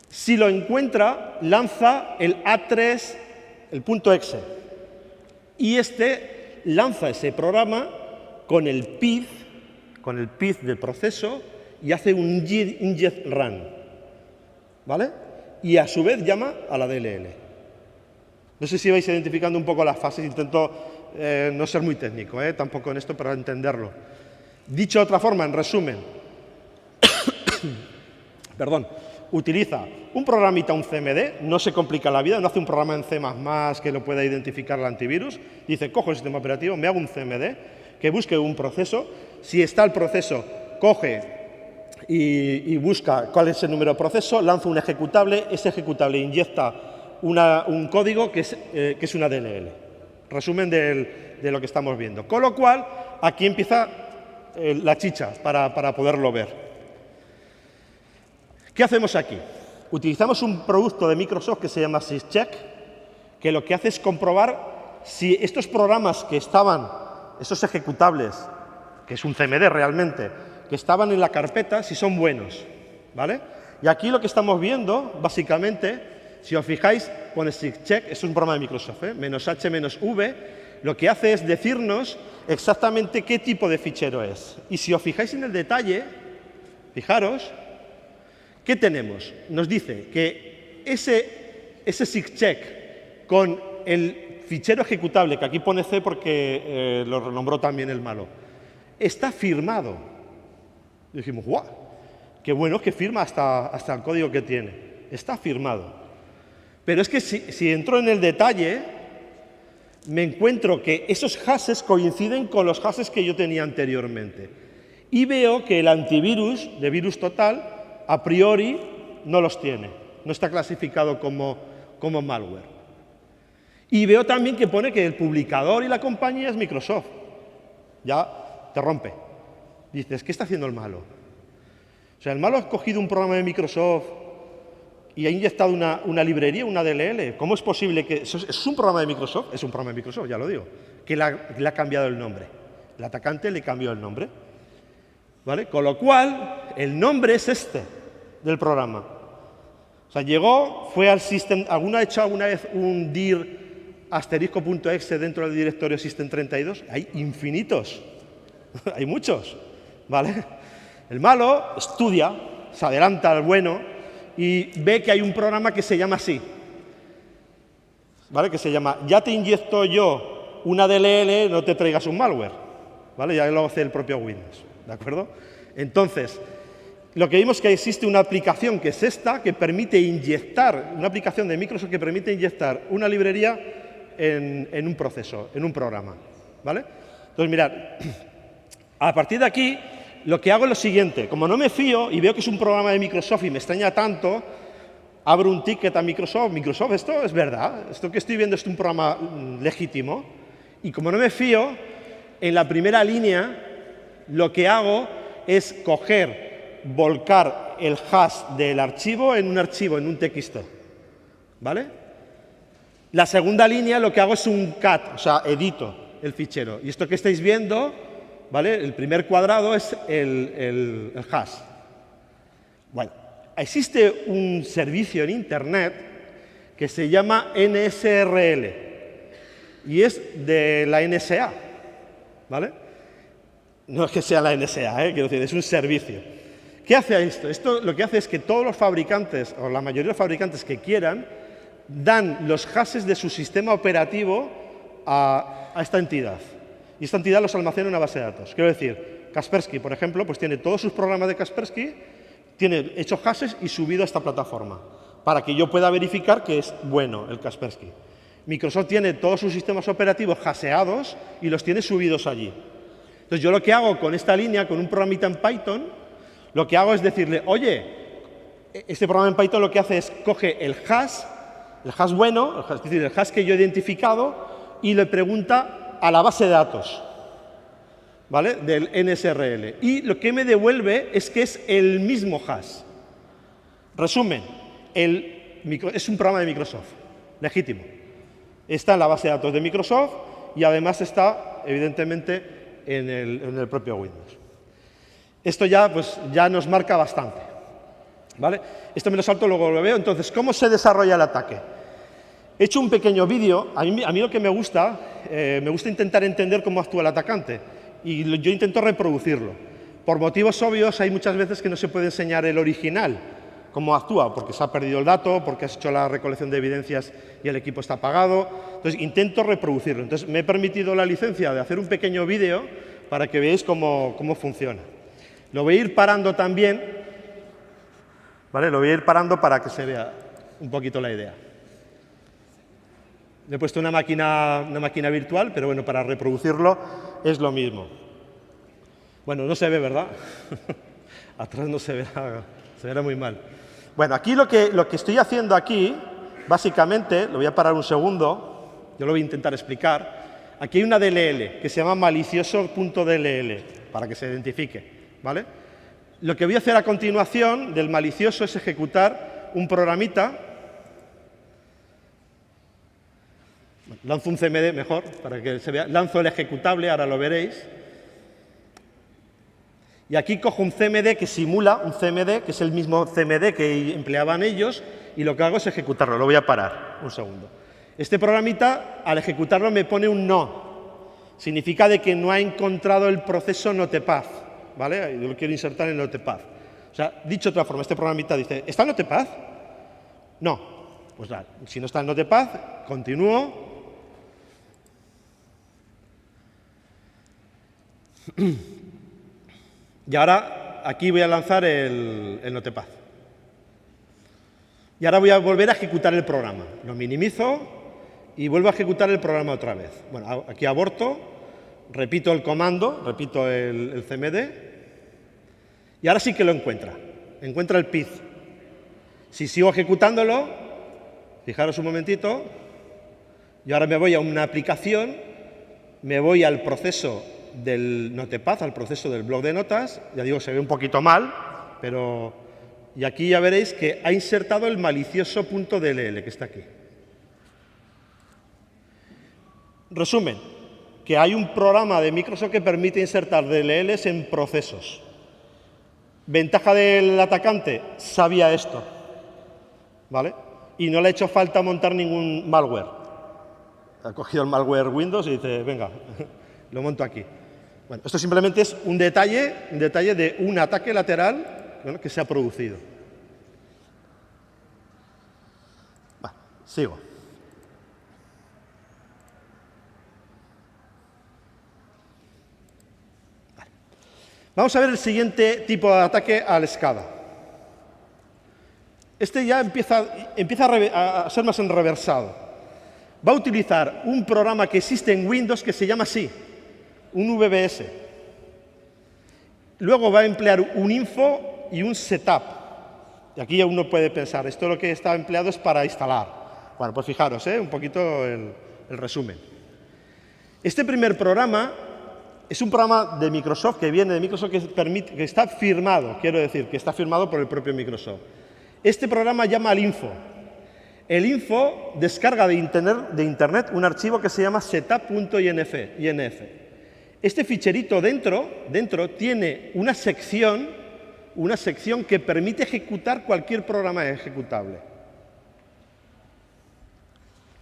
Si lo encuentra, lanza el A3, el .exe. Y este lanza ese programa con el PID del proceso y hace un inject run. ¿Vale? Y a su vez llama a la DLL. No sé si vais identificando un poco las fases, intento no ser muy técnico, tampoco en esto, para entenderlo. Dicho de otra forma, en resumen, perdón, utiliza un programita, un CMD, no se complica la vida, no hace un programa en C++ que lo pueda identificar el antivirus, dice, cojo el sistema operativo, me hago un CMD, que busque un proceso, si está el proceso, coge y busca cuál es el número de proceso, lanza un ejecutable, ese ejecutable inyecta un código que es una DLL. Resumen de lo que estamos viendo. Con lo cual, aquí empieza la chicha para poderlo ver. ¿Qué hacemos aquí? Utilizamos un producto de Microsoft que se llama SysCheck, que lo que hace es comprobar si estos programas que estaban, esos ejecutables, que es un CMD realmente, que estaban en la carpeta, si son buenos, ¿vale? Y aquí lo que estamos viendo, básicamente, si os fijáis, pone SysCheck, es un programa de Microsoft, -H -V, lo que hace es decirnos exactamente qué tipo de fichero es. Y si os fijáis en el detalle, fijaros, ¿qué tenemos? Nos dice que ese SysCheck con el fichero ejecutable, que aquí pone C porque lo renombró también el malo, está firmado. Y dijimos, ¡guau! Qué bueno que firma hasta el código que tiene. Está firmado. Pero es que si entro en el detalle, me encuentro que esos hashes coinciden con los hashes que yo tenía anteriormente. Y veo que el antivirus de virus total, a priori, no los tiene. No está clasificado como malware. Y veo también que pone que el publicador y la compañía es Microsoft. Ya te rompe. Dices, ¿qué está haciendo el malo? O sea, el malo ha cogido un programa de Microsoft y ha inyectado una librería, una DLL. ¿Cómo es posible que...? ¿Es un programa de Microsoft? Es un programa de Microsoft, ya lo digo. Que le ha cambiado el nombre. El atacante le cambió el nombre. ¿Vale? Con lo cual, el nombre es este del programa. O sea, llegó, fue al system... ¿Alguno ha hecho alguna vez un dir asterisco.exe dentro del directorio system32? Hay infinitos. Hay muchos. ¿Vale? El malo estudia, se adelanta al bueno y ve que hay un programa que se llama así. ¿Vale? Que se llama, ya te inyecto yo una DLL, no te traigas un malware. ¿Vale? Ya lo hace el propio Windows. ¿De acuerdo? Entonces, lo que vimos es que existe una aplicación que es esta, que permite inyectar, una aplicación de Microsoft que permite inyectar una librería en un proceso, en un programa. ¿Vale? Entonces, mirad, a partir de aquí, lo que hago es lo siguiente. Como no me fío y veo que es un programa de Microsoft y me extraña tanto, abro un ticket a Microsoft. Microsoft, esto es verdad. Esto que estoy viendo es un programa legítimo. Y como no me fío, en la primera línea, lo que hago es volcar el hash del archivo, en un TXT. ¿Vale? La segunda línea lo que hago es un cat, o sea, edito el fichero. Y esto que estáis viendo, ¿vale? El primer cuadrado es el hash. Bueno, existe un servicio en Internet que se llama NSRL y es de la NSA, ¿vale? No es que sea la NSA, quiero decir, es un servicio. ¿Qué hace esto? Esto lo que hace es que todos los fabricantes, o la mayoría de los fabricantes que quieran, dan los hashes de su sistema operativo a esta entidad. Y esta entidad los almacena en una base de datos. Quiero decir, Kaspersky, por ejemplo, pues tiene todos sus programas de Kaspersky, tiene hechos hashes y subido a esta plataforma, para que yo pueda verificar que es bueno el Kaspersky. Microsoft tiene todos sus sistemas operativos hasheados y los tiene subidos allí. Entonces, yo lo que hago con esta línea, con un programita en Python, lo que hago es decirle, oye, este programa en Python lo que hace es coge el hash bueno, es decir, el hash que yo he identificado, y le pregunta a la base de datos, ¿vale? Del NSRL. Y lo que me devuelve es que es el mismo hash. Resumen, es un programa de Microsoft, legítimo. Está en la base de datos de Microsoft y además está, evidentemente, en el propio Windows. Esto ya nos marca bastante. ¿Vale? Esto me lo salto, luego lo veo. Entonces, ¿cómo se desarrolla el ataque? He hecho un pequeño vídeo. A mí lo que me gusta intentar entender cómo actúa el atacante. Y yo intento reproducirlo. Por motivos obvios, hay muchas veces que no se puede enseñar el original, cómo actúa, porque se ha perdido el dato, porque has hecho la recolección de evidencias y el equipo está apagado. Entonces, intento reproducirlo. Entonces, me he permitido la licencia de hacer un pequeño vídeo para que veáis cómo funciona. Lo voy a ir parando también, ¿vale? Lo voy a ir parando para que se vea un poquito la idea. Le he puesto una máquina virtual, pero bueno, para reproducirlo es lo mismo. Bueno, no se ve, ¿verdad? Atrás no se verá muy mal. Bueno, aquí lo que estoy haciendo aquí, básicamente, lo voy a parar un segundo, yo lo voy a intentar explicar. Aquí hay una DLL que se llama malicioso.dll, para que se identifique, ¿vale? Lo que voy a hacer a continuación del malicioso es ejecutar un programita. Lanzo un CMD mejor, para que se vea. Lanzo el ejecutable, ahora lo veréis. Y aquí cojo un CMD que simula un CMD, que es el mismo CMD que empleaban ellos, y lo que hago es ejecutarlo. Lo voy a parar un segundo. Este programita, al ejecutarlo, me pone un no. Significa de que no ha encontrado el proceso Notepad, ¿vale? Yo lo quiero insertar en Notepad. O sea, dicho de otra forma, este programita dice, ¿está en Notepad? No. Pues nada, si no está en Notepad, continúo. Y ahora aquí voy a lanzar el Notepad. Y ahora voy a volver a ejecutar el programa. Lo minimizo y vuelvo a ejecutar el programa otra vez. Bueno, aquí aborto, repito el comando, repito el cmd, y ahora sí que lo encuentra el PID. Si sigo ejecutándolo, fijaros un momentito, y ahora me voy a una aplicación, me voy al proceso del Notepad, al proceso del bloc de notas, ya digo, se ve un poquito mal, pero... Y aquí ya veréis que ha insertado el malicioso .dll que está aquí. Resumen, que hay un programa de Microsoft que permite insertar DLLs en procesos. Ventaja del atacante, sabía esto, ¿vale? Y no le ha hecho falta montar ningún malware. Ha cogido el malware Windows y dice, venga, lo monto aquí. Bueno, esto simplemente es un detalle de un ataque lateral, bueno, que se ha producido. Bueno, sigo. Vale. Vamos a ver el siguiente tipo de ataque al SCADA. Este ya empieza a ser más enreversado. Va a utilizar un programa que existe en Windows que se llama así, un VBS. Luego va a emplear un info y un setup. Y aquí ya uno puede pensar, esto lo que está empleado es para instalar. Bueno, pues fijaros, un poquito el resumen. Este primer programa es un programa de Microsoft, que viene de Microsoft, que está firmado, quiero decir, que está firmado por el propio Microsoft. Este programa llama al info. El info descarga de internet un archivo que se llama setup.inf. Este ficherito dentro tiene una sección que permite ejecutar cualquier programa ejecutable.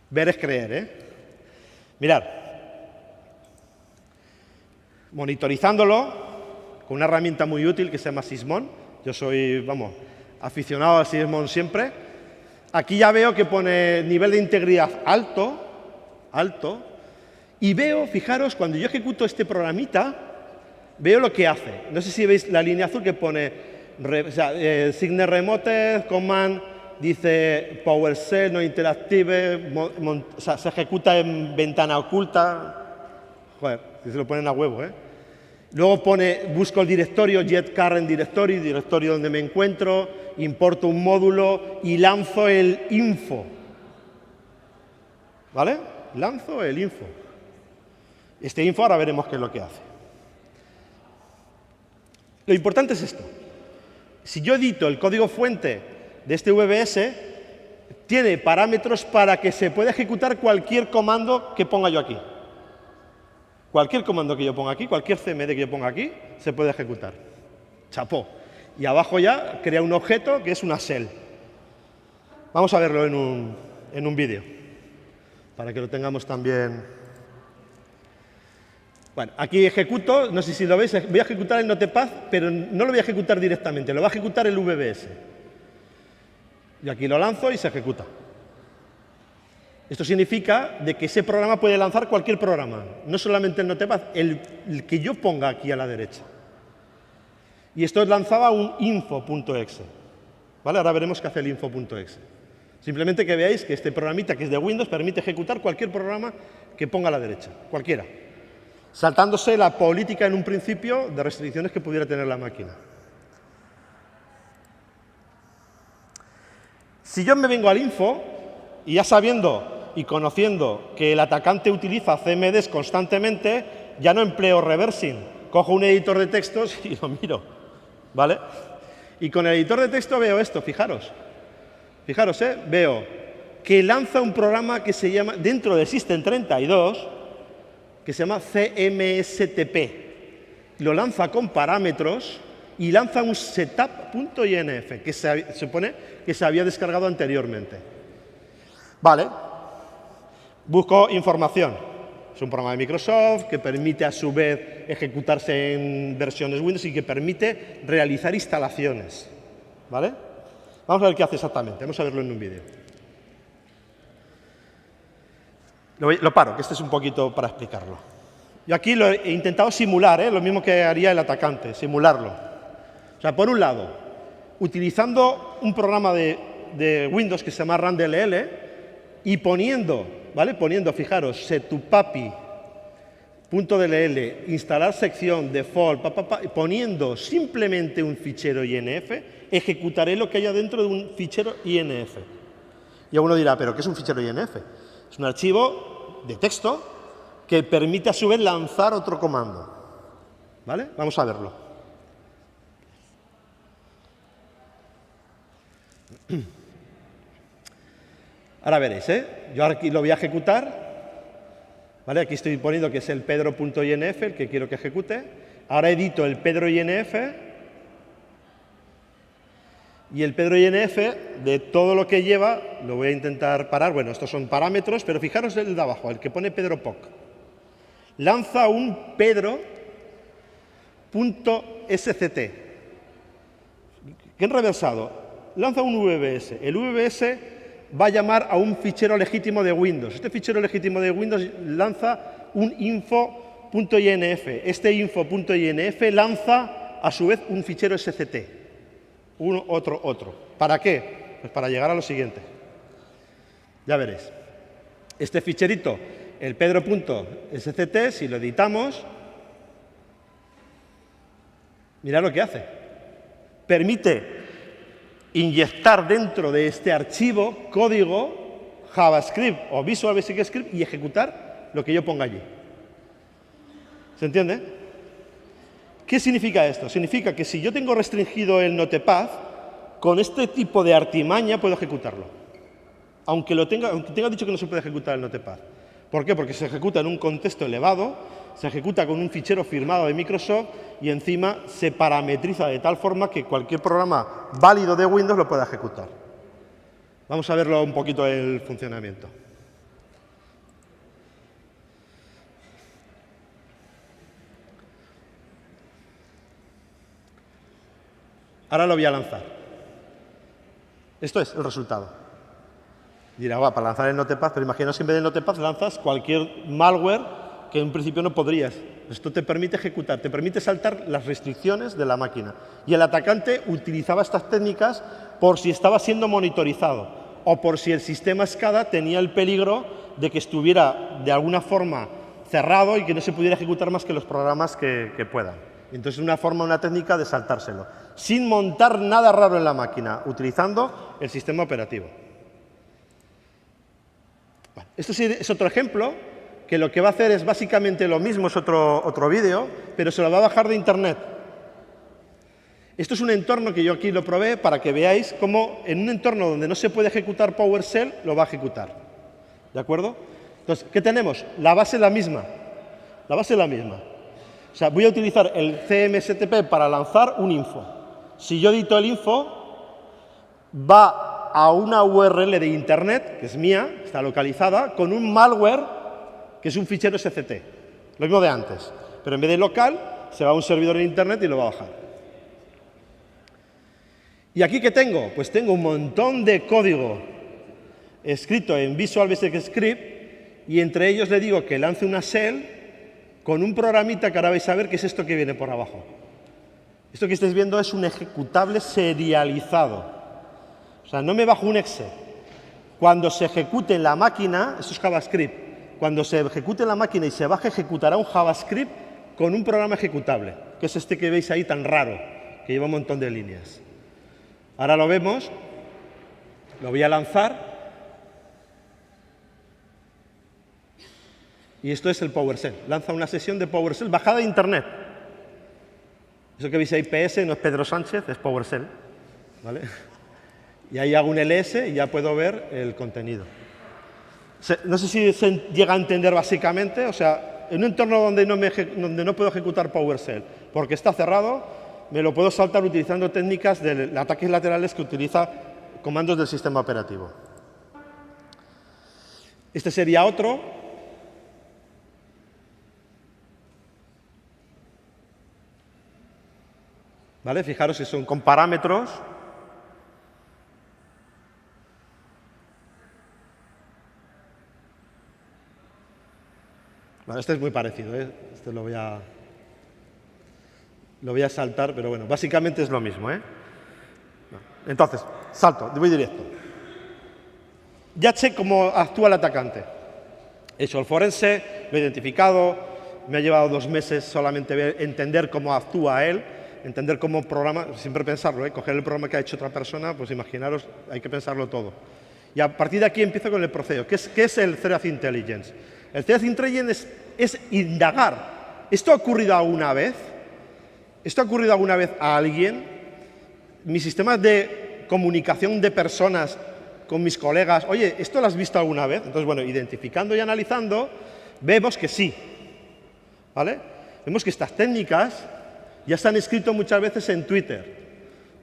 Ver es creer, Mirad, monitorizándolo con una herramienta muy útil que se llama Sysmon. Yo soy, aficionado al Sysmon siempre. Aquí ya veo que pone nivel de integridad alto, y veo, fijaros, cuando yo ejecuto este programita, veo lo que hace. No sé si veis la línea azul que pone Signe Remote, Command, dice PowerShell, no interactive, se ejecuta en ventana oculta. Joder, se lo ponen a huevo, Luego busco el directorio, Get Current Directory, directorio donde me encuentro, importo un módulo y lanzo el info. ¿Vale? Lanzo el info. Este info ahora veremos qué es lo que hace. Lo importante es esto. Si yo edito el código fuente de este VBS, tiene parámetros para que se pueda ejecutar cualquier comando que ponga yo aquí. Cualquier comando que yo ponga aquí, cualquier CMD que yo ponga aquí, se puede ejecutar. Chapó. Y abajo ya crea un objeto que es una shell. Vamos a verlo en un vídeo, para que lo tengamos también. Bueno, aquí ejecuto, no sé si lo veis, voy a ejecutar el Notepad, pero no lo voy a ejecutar directamente, lo va a ejecutar el VBS. Y aquí lo lanzo y se ejecuta. Esto significa de que ese programa puede lanzar cualquier programa, no solamente el Notepad, el que yo ponga aquí a la derecha. Y esto lanzaba un info.exe. ¿Vale? Ahora veremos qué hace el info.exe. Simplemente que veáis que este programita, que es de Windows, permite ejecutar cualquier programa que ponga a la derecha, cualquiera, saltándose la política en un principio de restricciones que pudiera tener la máquina. Si yo me vengo al info, y ya sabiendo y conociendo que el atacante utiliza CMDs constantemente, ya no empleo reversing. Cojo un editor de textos y lo miro, ¿vale? Y con el editor de texto veo esto, fijaros. Fijaros, veo que lanza un programa que se llama, dentro del System32, que se llama CMSTP. Lo lanza con parámetros y lanza un setup.inf, que se supone que se había descargado anteriormente. Vale. Busco información. Es un programa de Microsoft que permite a su vez ejecutarse en versiones Windows y que permite realizar instalaciones. ¿Vale? Vamos a ver qué hace exactamente. Vamos a verlo en un vídeo. Lo paro, que este es un poquito para explicarlo. Yo aquí lo he intentado simular, lo mismo que haría el atacante, simularlo. O sea, por un lado, utilizando un programa de Windows que se llama RunDLL y poniendo, ¿vale? Poniendo, fijaros, setupapi.dll, instalar sección, default, poniendo simplemente un fichero INF, ejecutaré lo que haya dentro de un fichero INF. Y uno dirá, ¿pero qué es un fichero INF? Es un archivo de texto que permite a su vez lanzar otro comando. ¿Vale? Vamos a verlo. Ahora veréis, yo aquí lo voy a ejecutar. ¿Vale? Aquí estoy poniendo que es el pedro.inf el que quiero que ejecute. Ahora edito el pedro.inf. Y el pedro.inf, de todo lo que lleva, lo voy a intentar parar. Bueno, estos son parámetros, pero fijaros el de abajo, el que pone pedro.poc. Lanza un pedro.sct. ¿Qué enreversado? Lanza un VBS. El VBS va a llamar a un fichero legítimo de Windows. Este fichero legítimo de Windows lanza un info.inf. Este info.inf lanza, a su vez, un fichero sct. Uno, otro. ¿Para qué? Pues para llegar a lo siguiente. Ya veréis. Este ficherito, el pedro.sct, si lo editamos, mirad lo que hace. Permite inyectar dentro de este archivo código JavaScript o Visual Basic Script y ejecutar lo que yo ponga allí. ¿Se entiende? ¿Qué significa esto? Significa que si yo tengo restringido el Notepad, con este tipo de artimaña puedo ejecutarlo. Aunque tenga dicho que no se puede ejecutar el Notepad. ¿Por qué? Porque se ejecuta en un contexto elevado, se ejecuta con un fichero firmado de Microsoft y encima se parametriza de tal forma que cualquier programa válido de Windows lo pueda ejecutar. Vamos a verlo un poquito el funcionamiento. Ahora lo voy a lanzar. Esto es el resultado. Dirá, para lanzar el Notepad, pero imaginaos que en vez del Notepad lanzas cualquier malware que en principio no podrías. Esto te permite ejecutar, te permite saltar las restricciones de la máquina. Y el atacante utilizaba estas técnicas por si estaba siendo monitorizado o por si el sistema SCADA tenía el peligro de que estuviera de alguna forma cerrado y que no se pudiera ejecutar más que los programas que puedan. Entonces, una técnica de saltárselo, sin montar nada raro en la máquina, utilizando el sistema operativo. Bueno, esto sí es otro ejemplo, que lo que va a hacer es básicamente lo mismo, es otro vídeo, pero se lo va a bajar de Internet. Esto es un entorno que yo aquí lo probé para que veáis cómo en un entorno donde no se puede ejecutar PowerShell, lo va a ejecutar. ¿De acuerdo? Entonces, ¿qué tenemos? La base es la misma. La base es la misma. O sea, voy a utilizar el CMSTP para lanzar un info. Si yo edito el info, va a una URL de Internet, que es mía, está localizada, con un malware, que es un fichero SCT. Lo mismo de antes. Pero en vez de local, se va a un servidor en Internet y lo va a bajar. ¿Y aquí qué tengo? Pues tengo un montón de código escrito en Visual Basic Script y entre ellos le digo que lance una shell con un programita que ahora vais a ver qué es esto que viene por abajo. Esto que estáis viendo es un ejecutable serializado. O sea, no me bajo un exe. Cuando se ejecute en la máquina, esto es JavaScript, cuando se ejecute en la máquina y se baje, ejecutará un JavaScript con un programa ejecutable, que es este que veis ahí tan raro, que lleva un montón de líneas. Ahora lo vemos, lo voy a lanzar. Y esto es el PowerShell. Lanza una sesión de PowerShell bajada de Internet. Eso que veis ahí, PS, no es Pedro Sánchez, es PowerShell. ¿Vale? Y ahí hago un ls y ya puedo ver el contenido. No sé si se llega a entender básicamente. O sea, en un entorno donde no puedo ejecutar PowerShell porque está cerrado, me lo puedo saltar utilizando técnicas de ataques laterales que utiliza comandos del sistema operativo. Este sería otro. ¿Vale? Fijaros que son con parámetros. Bueno, este es muy parecido, Esto lo voy a saltar, pero bueno, básicamente es lo mismo, ¿eh? Entonces, salto, voy directo. Ya sé cómo actúa el atacante. He hecho el forense, lo he identificado, me ha llevado 2 meses solamente entender cómo actúa él, entender cómo programa, siempre pensarlo, coger el programa que ha hecho otra persona, pues imaginaros, hay que pensarlo todo. Y a partir de aquí empiezo con el proceso. ¿Qué es el Threat Intelligence? El Threat Intelligence es indagar. ¿Esto ha ocurrido alguna vez? ¿Esto ha ocurrido alguna vez a alguien? Mis sistemas de comunicación de personas con mis colegas, oye, ¿esto lo has visto alguna vez? Entonces, bueno, identificando y analizando, vemos que sí, ¿vale? Vemos que estas técnicas ya se han escrito muchas veces en Twitter,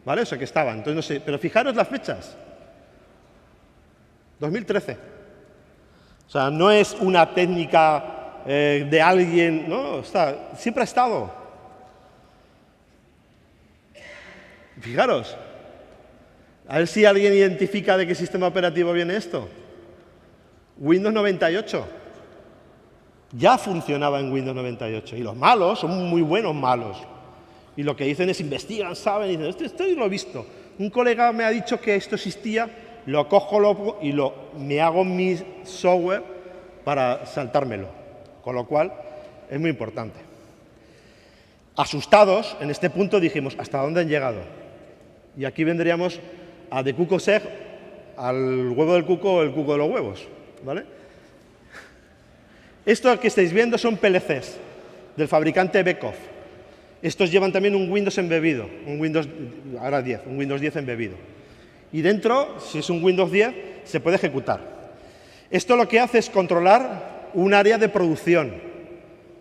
¿vale? O sea, que estaban, entonces no sé, pero fijaros las fechas. 2013. O sea, no es una técnica de alguien, no, siempre ha estado. Fijaros. A ver si alguien identifica de qué sistema operativo viene esto. Windows 98. Ya funcionaba en Windows 98. Y los malos son muy buenos malos. Y lo que dicen es investigan, saben, y dicen, esto lo he visto. Un colega me ha dicho que esto existía, lo cojo y me hago mi software para saltármelo. Con lo cual, es muy importante. Asustados, en este punto dijimos, ¿hasta dónde han llegado? Y aquí vendríamos a The Cuckoo's Egg, al huevo del cuco o el cuco de los huevos, ¿vale? Esto que estáis viendo son PLCs del fabricante Beckhoff. Estos llevan también un Windows embebido, un Windows 10 embebido. Y dentro, si es un Windows 10, se puede ejecutar. Esto lo que hace es controlar un área de producción,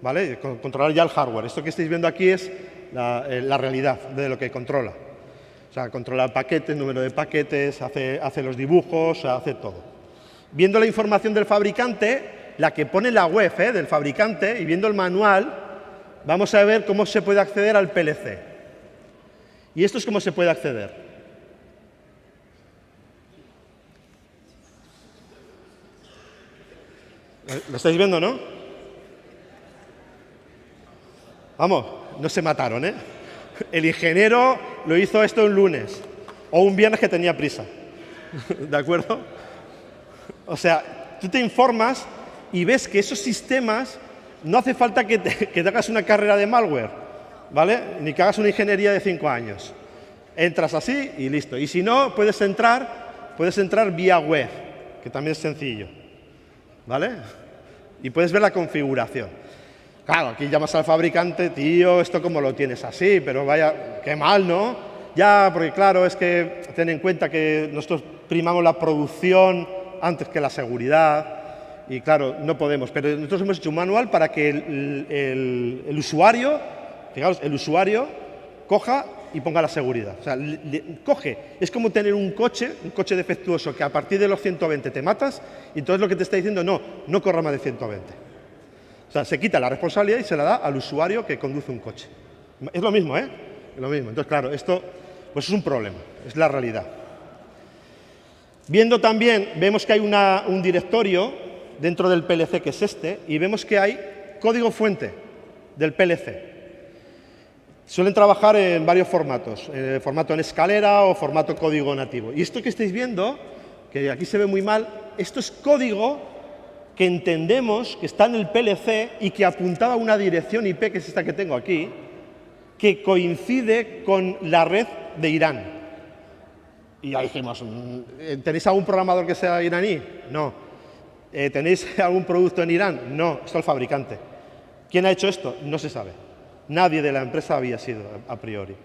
¿vale? Controlar ya el hardware. Esto que estáis viendo aquí es la realidad de lo que controla. O sea, controla paquetes, número de paquetes, hace los dibujos, hace todo. Viendo la información del fabricante, la que pone la web del fabricante, y viendo el manual, vamos a ver cómo se puede acceder al PLC. Y esto es cómo se puede acceder. ¿Lo estáis viendo, no? Vamos, no se mataron, ¿eh? El ingeniero lo hizo esto un lunes o un viernes que tenía prisa. ¿De acuerdo? O sea, tú te informas y ves que esos sistemas no hace falta que te hagas una carrera de malware, ¿vale? Ni que hagas una ingeniería de 5 años. Entras así y listo. Y si no, puedes entrar vía web, que también es sencillo, ¿vale? Y puedes ver la configuración. Claro, aquí llamas al fabricante, tío, ¿esto cómo lo tienes así? Pero vaya, qué mal, ¿no? Ya, porque claro, es que ten en cuenta que nosotros primamos la producción antes que la seguridad y claro, no podemos. Pero nosotros hemos hecho un manual para que el usuario, fijaos, el usuario coja y ponga la seguridad. O sea, coge, es como tener un coche defectuoso que a partir de los 120 te matas y entonces lo que te está diciendo, no corra más de 120. O sea, se quita la responsabilidad y se la da al usuario que conduce un coche. Es lo mismo, ¿eh? Es lo mismo. Entonces, claro, esto pues es un problema, es la realidad. Viendo también, vemos que hay un directorio dentro del PLC que es este, y vemos que hay código fuente del PLC. Suelen trabajar en varios formatos, formato en escalera o formato código nativo. Y esto que estáis viendo, que aquí se ve muy mal, esto es código que entendemos que está en el PLC y que apuntaba a una dirección IP, que es esta que tengo aquí, que coincide con la red de Irán. Y ya dijimos, ¿tenéis algún programador que sea iraní? No. ¿Tenéis algún producto en Irán? No, esto es el fabricante. ¿Quién ha hecho esto? No se sabe. Nadie de la empresa había sido a priori.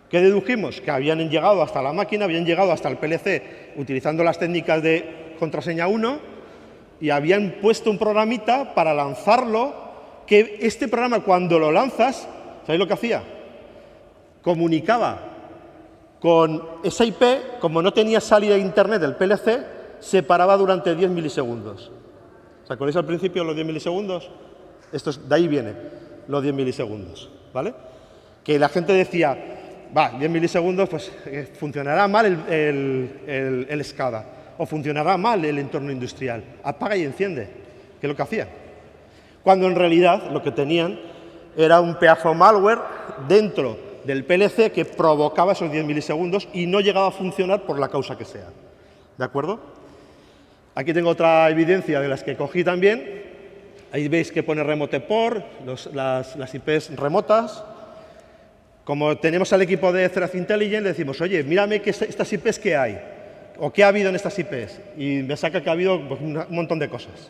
¿Qué dedujimos? Que habían llegado hasta la máquina, habían llegado hasta el PLC utilizando las técnicas de contraseña 1 y habían puesto un programita para lanzarlo, que este programa cuando lo lanzas, ¿sabéis lo que hacía? Comunicaba con esa IP, como no tenía salida de internet del PLC, se paraba durante 10 milisegundos. ¿Os acordáis al principio los 10 milisegundos? De ahí viene, los 10 milisegundos, ¿vale? Que la gente decía, 10 milisegundos, pues funcionará mal el SCADA. O funcionará mal el entorno industrial. Apaga y enciende, que es lo que hacían. Cuando en realidad lo que tenían era un pedazo malware dentro del PLC que provocaba esos 10 milisegundos y no llegaba a funcionar por la causa que sea. ¿De acuerdo? Aquí tengo otra evidencia de las que cogí también. Ahí veis que pone remote port, las IPs remotas. Como tenemos al equipo de Threat Intelligence, le decimos, oye, mírame estas IPs que hay, o qué ha habido en estas IPs. Y me saca que ha habido pues, un montón de cosas.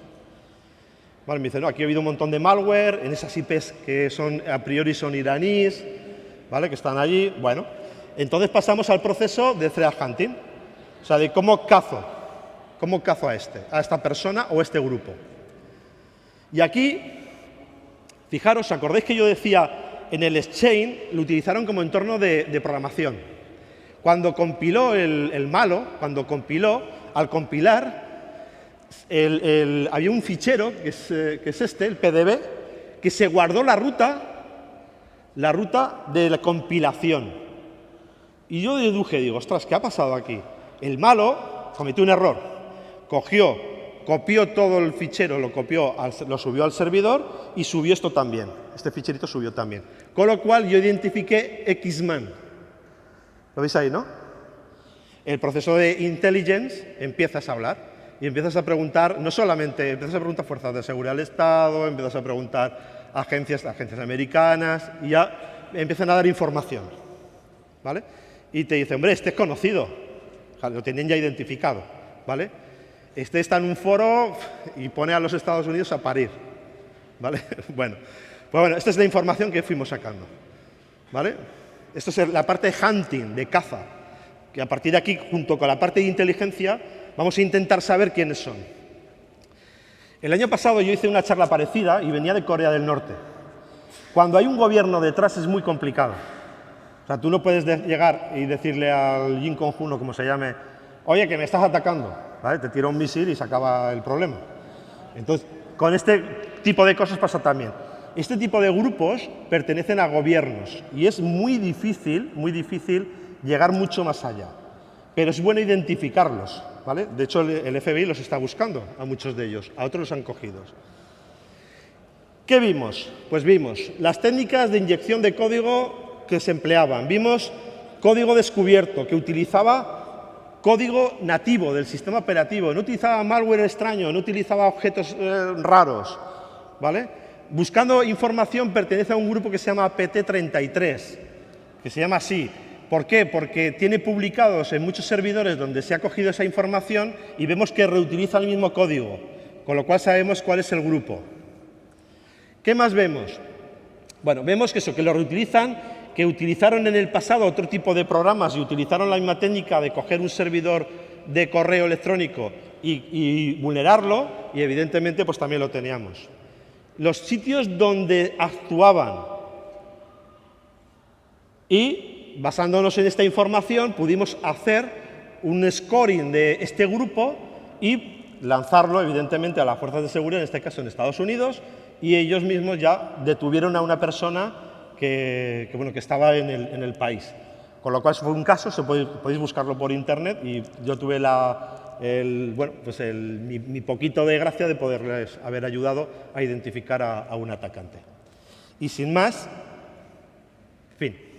Vale, me dice, no, aquí ha habido un montón de malware en esas IPs que a priori son iraníes, ¿vale? Que están allí. Bueno, entonces pasamos al proceso de threat hunting, o sea, de cómo cazo a esta persona o a este grupo. Y aquí, fijaros, ¿os acordáis que yo decía en el Exchange lo utilizaron como entorno de programación? Cuando compiló el malo, al compilar, había un fichero, que es este, el PDB, que se guardó la ruta de la compilación. Y yo deduje, digo, ostras, ¿qué ha pasado aquí? El malo cometió un error, copió todo el fichero, lo subió al servidor y subió esto también. Este ficherito subió también. Con lo cual yo identifiqué Xman. ¿Lo veis ahí, no? El proceso de intelligence empiezas a hablar. Y empiezas a preguntar, no solamente, empiezas a preguntar fuerzas de seguridad del Estado, empiezas a preguntar agencias americanas, y ya empiezan a dar información, ¿vale? Y te dicen, hombre, este es conocido, lo tienen ya identificado, ¿vale? Este está en un foro y pone a los Estados Unidos a parir, ¿vale? Bueno, pues bueno, esta es la información que fuimos sacando, ¿vale? Esto es la parte de hunting, de caza, que a partir de aquí, junto con la parte de inteligencia, vamos a intentar saber quiénes son. El año pasado yo hice una charla parecida y venía de Corea del Norte. Cuando hay un gobierno detrás es muy complicado. O sea, tú no puedes llegar y decirle al Jin Kong-Juno, como se llame, oye, que me estás atacando, ¿vale? Te tira un misil y se acaba el problema. Entonces, con este tipo de cosas pasa también. Este tipo de grupos pertenecen a gobiernos y es muy difícil llegar mucho más allá. Pero es bueno identificarlos, ¿vale? De hecho, el FBI los está buscando, a muchos de ellos, a otros los han cogido. ¿Qué vimos? Pues vimos las técnicas de inyección de código que se empleaban. Vimos código descubierto, que utilizaba código nativo del sistema operativo, no utilizaba malware extraño, no utilizaba objetos raros, ¿vale? Buscando información pertenece a un grupo que se llama PT33, que se llama así. ¿Por qué? Porque tiene publicados en muchos servidores donde se ha cogido esa información y vemos que reutiliza el mismo código, con lo cual sabemos cuál es el grupo. ¿Qué más vemos? Bueno, vemos que lo reutilizan, que utilizaron en el pasado otro tipo de programas y utilizaron la misma técnica de coger un servidor de correo electrónico y vulnerarlo, y evidentemente pues también lo teníamos. Los sitios donde actuaban y basándonos en esta información, pudimos hacer un scoring de este grupo y lanzarlo, evidentemente, a las fuerzas de seguridad, en este caso en Estados Unidos, y ellos mismos ya detuvieron a una persona que estaba en el país. Con lo cual, fue un caso, podéis buscarlo por internet, y yo tuve mi poquito de gracia de poderles haber ayudado a identificar a un atacante. Y sin más, fin.